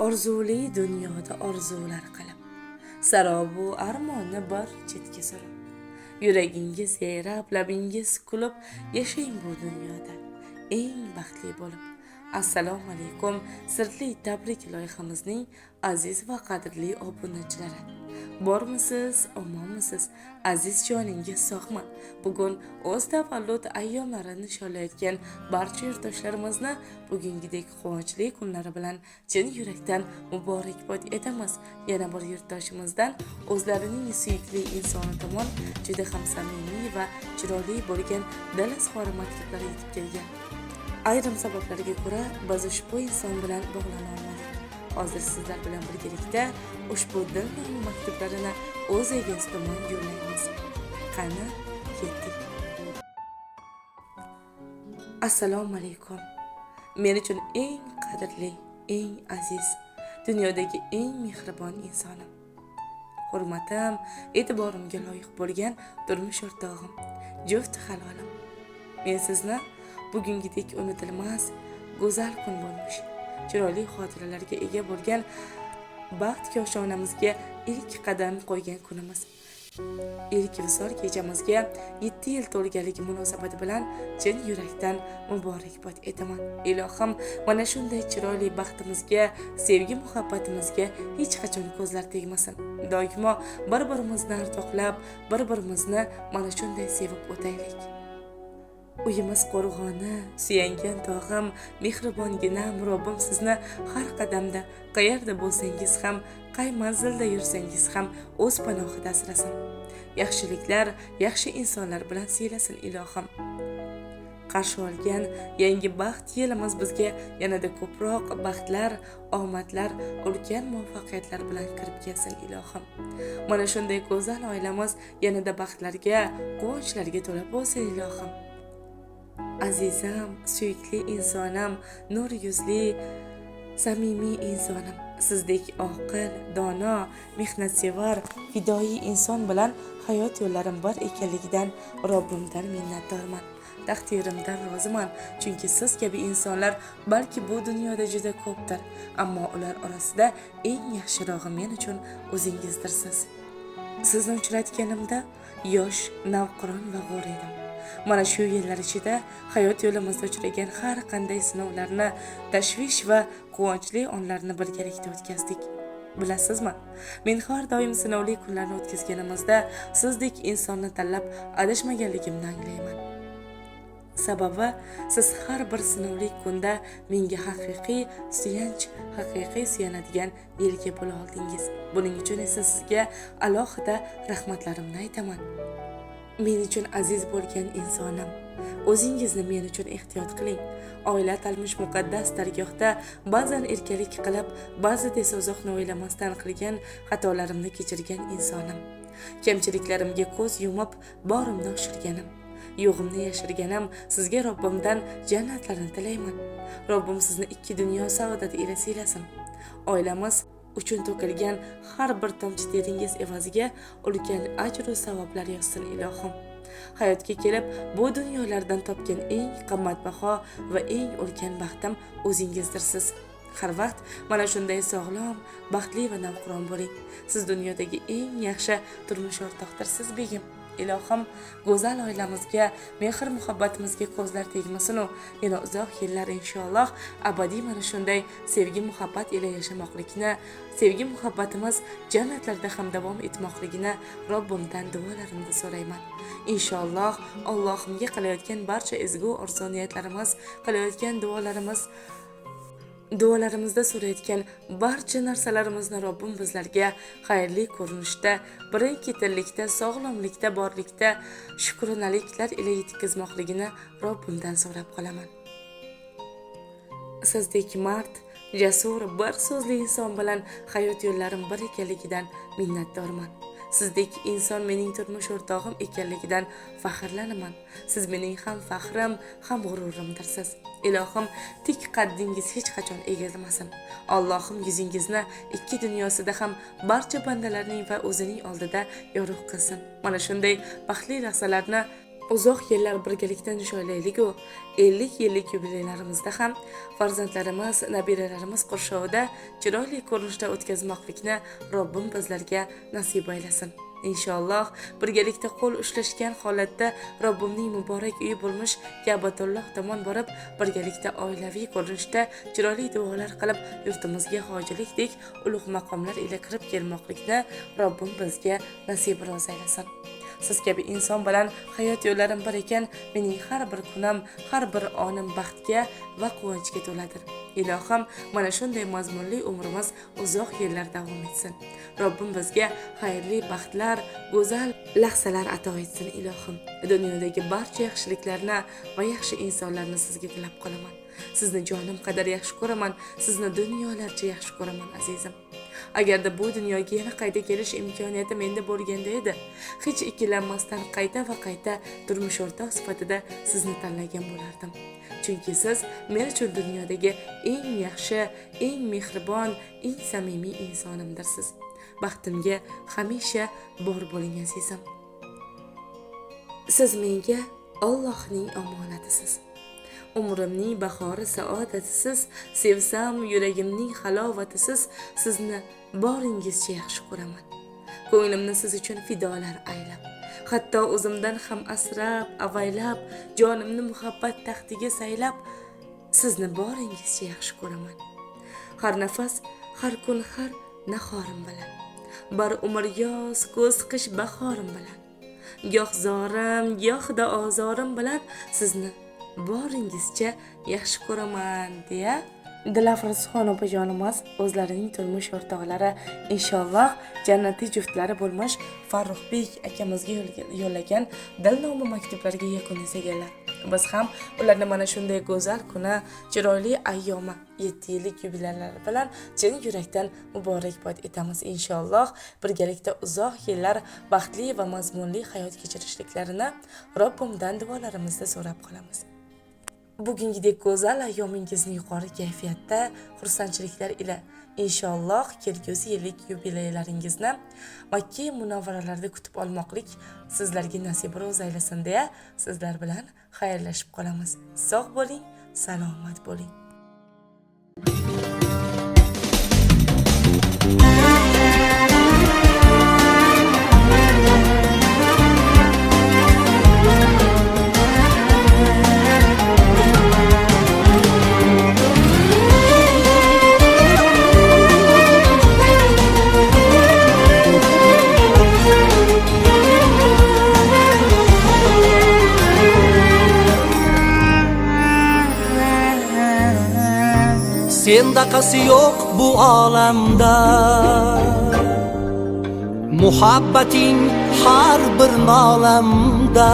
Orzuli dunyoda orzular qilib, sarobu armonni bir chetga surib, yuragingiz yayrab, labingiz kulib, yashang bu dunyoda eng baxtli bo'lib. Assalomu alaykum, sirli tabrik loyihamizning aziz va qadrli obunachilari. Bormisiz, omonmisiz, aziz joningiz sog'mi? Bugun o'z tavallud ayyomlarini nishonlayotgan barcha yurtdoshlarimizni bugungidek quvonchli kunlari bilan chin yurakdan muborakbod etamiz. Yana bir yurtdoshimizdan o'zlarining suyukli insoni tomon juda ham samimiy va chiroyli bo'lgan dil izhori maktublari yetib kelgan. Ayrim sabablarga ko'ra biz ushbu inson bilan bog'lana olmadik. Hozir sizlar bilan birgalikda ushbu dil maktublarini o'z egasi tomon yo'llaymiz. Qani, ketdik. Assalomu alaykum. Men uchun eng qadrli, eng aziz, dunyodagi eng mehribon insonim. Hurmatim, e'tiborimga loyiq bo'lgan turmush o'rtog'im, juft halolim. Men sizni bugungidek unutilmas, go'zal kun bo'lmish, chiroyli xotiralarga ega bo'lgan baxt koshonamizga ilk qadam qo'ygan kunimiz, ilk visol kechamizga 7 yil to'lganligi munosabati bilan chin yurakdan muborakbod etaman. Ilohim, mana shunday chiroyli baxtimizga, sevgi muhabbatimizga hech qachon ko'zlar tegmasin. Doimo bir-birimizni ardoqlab, bir-birimizni mana shunday sevib o'taylik. Uyimiz qo'rg'oni, suyangan tog'im, mehribonginam Robbim sizni har qadamda, qayerda bo'lsangiz ham, qay manzilda yursangiz ham o'z panohida asrasin. Yaxshiliklar, yaxshi insonlar bilan siylasin ilohim. Qarshi olgan yangi baxt yilimiz bizga yanada ko'proq baxtlar, omadlar, ulkan muvaffaqiyatlar bilan kirib kelsin ilohim. Mana shunday go'zal oilamiz yanada baxtlarga, quvonchlarga to'la bo'lsin ilohim. Azizam, suyukli insonam, nur yuzli, samimiy insonim, sizdek oqil, dono, mehnatsevar, fidoyi inson bilan hayot yo'llarim bir ekanligidan Robbimdan minnatdorman. Taqdirimdan roziman, chunki siz kabi insonlar balki bu dunyoda juda ko'pdir, ammo ular orasida eng yaxshirog'i men uchun o'zingizdirsiz. Sizni uchratganimda yosh, navqiron va g'o'r edim. Mana shu yillar ichida hayot yo'limizda uchragan har qanday sinovlarni, tashvish va quvonchli onlarni birgalikda o'tkazdik. Bilasizmi? Men har doim sinovli kunlarni o'tkazganimizda sizdek insonni tanlab adashmaganligimni anglayman. Sababi siz har bir sinovli kunda menga haqiqiy suyanch, haqiqiy suyanadigan yelka bo'la oldingiz. Buning uchun esa sizga alohida rahmatlarimni aytaman. Men uchun aziz bo'lgan insonim, o'zingizni men uchun ehtiyot qiling. Oila talmish muqaddas dargohda ba'zan erkalik qilib, ba'zida esa uzoqni o'ylamasdan qilgan xatolarimni kechirgan insonim. Kamchiliklarimga ko'z yumib, borimni oshirganim, yo'g'imni yashirganim, sizga Robbimdan jannatlarni tilayman. Robbim sizni ikki dunyo saodati ila siylasin. Oilamiz uchun to'kilgan har bir tomchi teringiz evaziga ulkan ajr va savoblar yozsin ilohim. Hayotga kelib, bu dunyolardan topgan eng qimmatbaho va eng ulkan baxtim o'zingizdirsiz. Har vaqt mana shunday sog'lom, baxtli va navqiron bo'ling. Siz dunyodagi eng yaxshi turmush o'rtoqdirsiz begim. Ilohim, go'zal oilamizga, mehr muhabbatimizga ko'zlar tegmasin u yana uzoq yillar inshaalloh abadiy mana shunday sevgi muhabbat ila yashamoqlikni, sevgi muhabbatimiz jannatlarda ham davom etmoqligini Robbimdan duolarimda so'rayman. Inshaalloh Allohimga qilayotgan barcha ezgu orzu-niyatlarimiz, qilayotgan duolarimizda so'rayotgan barcha narsalarimizni Robbim bizlarga xayrli ko'rinishda, birin-ketinlikda, sog'lomlikda, borlikda shukronaliklar ila yetkazmoqligini Robbimdan so'rab qolaman. Sizdek mard, jasur, bir so'zli inson bilan hayot yo'llarim bir ekanligidan minnatdorman. Sizdek inson mening turmush o'rtog'im ekanligidan faxrlanaman. Siz mening ham faxrim, ham g'ururimdirsiz. Ilohim, tik qaddingiz hech qachon egilmasin. Allohim yuzingizni ikki dunyosida ham barcha bandalarning va o'zining oldida yorug' qilsin. Mana shunday baxtli lahzalarni Uzoq yillar birgalikda nishonlaylik-u 50 yillik yubileylarimizda ham farzandlarimiz, nabiralarimiz qurshovida chiroyli ko'rinishda o'tkazmoqlikni Robbim bizlarga nasib aylasin. Inshaalloh birgalikda qo'l ushlashgan holatda Robbimning muborak uyi bo'lmish Ka'batulloh tomon borib, birgalikda oilaviy ko'rinishda chiroyli duolar qilib, yurtimizga hojilikdek ulug' maqomlar ila kirib kelmoqlikni Robbim bizga nasib roz aylasin. Siz kabi inson bilan hayot yo'llarim bir ekan, mening har bir kunim, har bir onim baxtga va quvonchga to'ladir. Ilohim, mana shunday mazmunli umrimiz uzoq yillar davom etsin. Robbim bizga xayrli baxtlar, go'zal lahzalar ato etsin ilohim. Dunyodagi barcha yaxshiliklarni va yaxshi insonlarni sizga tilab qolaman. Sizni jonim qadar yaxshi ko'raman, sizni dunyolarcha yaxshi ko'raman azizim. Agarda bu dunyoga yana qayta kelish imkoniyati menda bo'lganda edi, hech ikkilanmasdan qayta va qayta turmush o'rtoq sifatida sizni tanlagan bo'lardim. Chunki siz men uchun dunyodagi eng yaxshi, eng mehribon, eng samimiy insonimdirsiz. Baxtimga hamisha bor bo'ling azizim. Siz menga Allohning omonatisiz. Umrimning bahori saodatisiz, sevsam yuragimning halovatisiz, sizni boringizcha yaxshi ko'raman. Ko'nglimni siz uchun fidolar aylab, hatto o'zimdan ham asrab, avaylab, jonimni muhabbat taxtiga saylab, sizni boringizcha yaxshi ko'raman. Har nafas, har kun, har nahorim bilan, bar umr yoz, kuz, qish bahorim bilan, goh zorim, gohda ozorim bilan sizni boringizcha yaxshi ko'raman deya Dilafruzxon opajonimiz o'zlarining turmush o'rtoqlari inshaalloh jannatiy juftlari bo'lmoq Farruhbek akamizga yo'llagan dilnoma maktublarga yakun yasaganlar. Biz ham ularni mana shunday go'zal kuni, chiroyli ayyomi 7 yillik yubileylari bilan chin yurakdan muborakbod etamiz inshaalloh. Birgalikda uzoq yillar baxtli va mazmunli hayot kechirishliklarini Robbimdan duolarimizda so'rab qolamiz. Bugungidek go'zal ayyomingizni yuqori kayfiyatda, xursandchiliklar ila inshaalloh kelgusi yillik yubileylaringizni Makka munavvaralarda kutib olmoqlik sizlarga nasib roz aylasin deya sizlar bilan xayrlashib qolamiz. Sog' bo'ling, salomat bo'ling. Sendaqasi yo'q bu olamda, muhabbating har bir nolamda,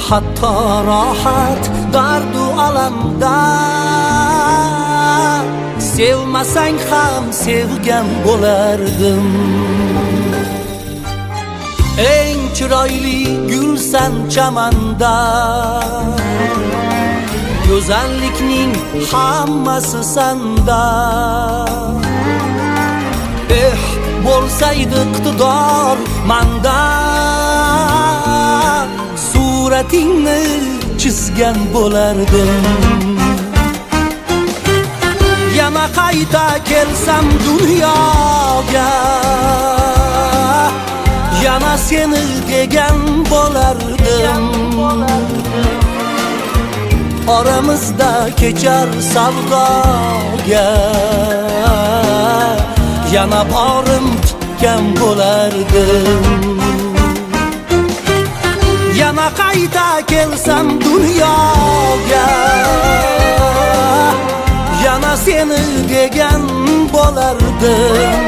hatto rohat dardu alamda. Sevmasang ham sevgan bo'lardim. Eng chiroyli gulsan chamanda, go'zallikning hammasi sanda. Bo'lsaydi iqtidor manda, suratingni chizgan bo'lardim. Yana qayta kelsam dunyoga, yana seni degan bo'lardim. Aramızda kechar savdoga, yana borim tutgan bo'lardim. Yana qayta kelsam dunyoga, yana seni degan bo'lardim.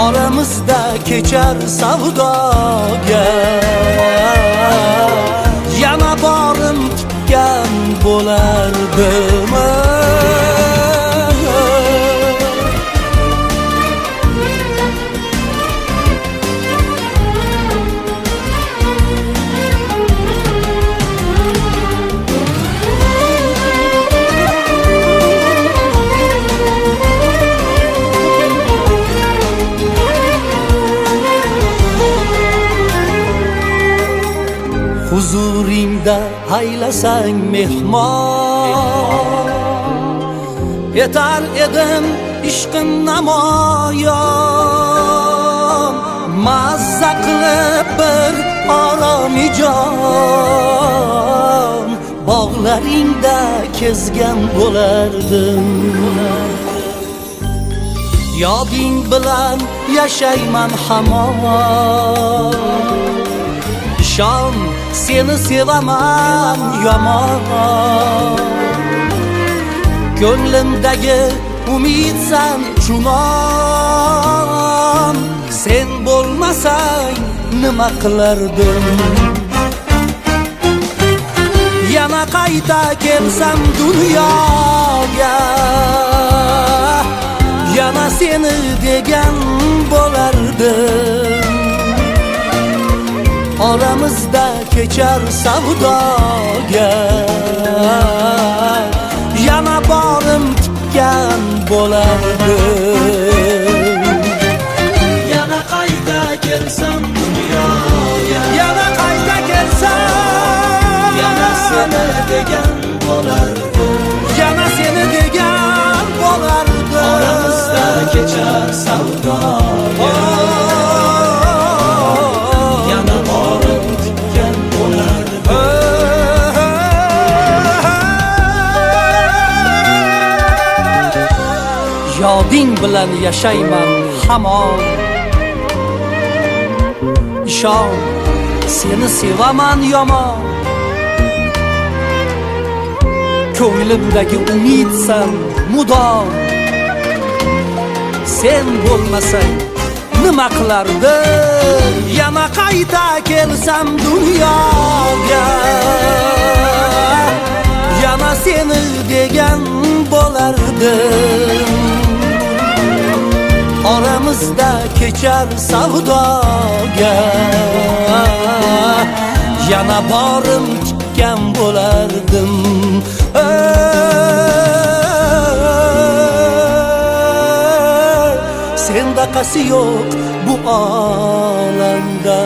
Aramızda kechar savdoga, yana borim tutgan bo'lardim. uyingda aylasang mehmon, etar edim ishqim namoyon, mazza qilib bir oromijon, bog'laringda kezgan bo'lardim. Yoding bilan yashayman hamon, ishon seni sevaman yomon, ko'nglimdagi umidsan chunon, sen bo'lmasang nima qilardim. Yana qayta kelsam dunyoga, yana seni degan bo'lardim. Oramizda kechar savdoga, yana borim tikkan bo'lardim. Yana qayta kelsam dunyoga, Yana qayta kelsam, yana seni degan bo'lardim. yana seni degan bo'lardim. Oramizda kechar savdoga, yana borim tikkan bo'lardim. Yoding bilan yashayman hamon, ishon seni sevaman yomon, ko'nglimdagi umidsan mudom, sen bo'lmasang nima qilardim. Yana qayta kelsam dunyoga, yana seni degan bo'lardim. Oramizda kechar savdoga, yana borim tikkan bo'lardim. Sendaqasi yo'q bu olamda.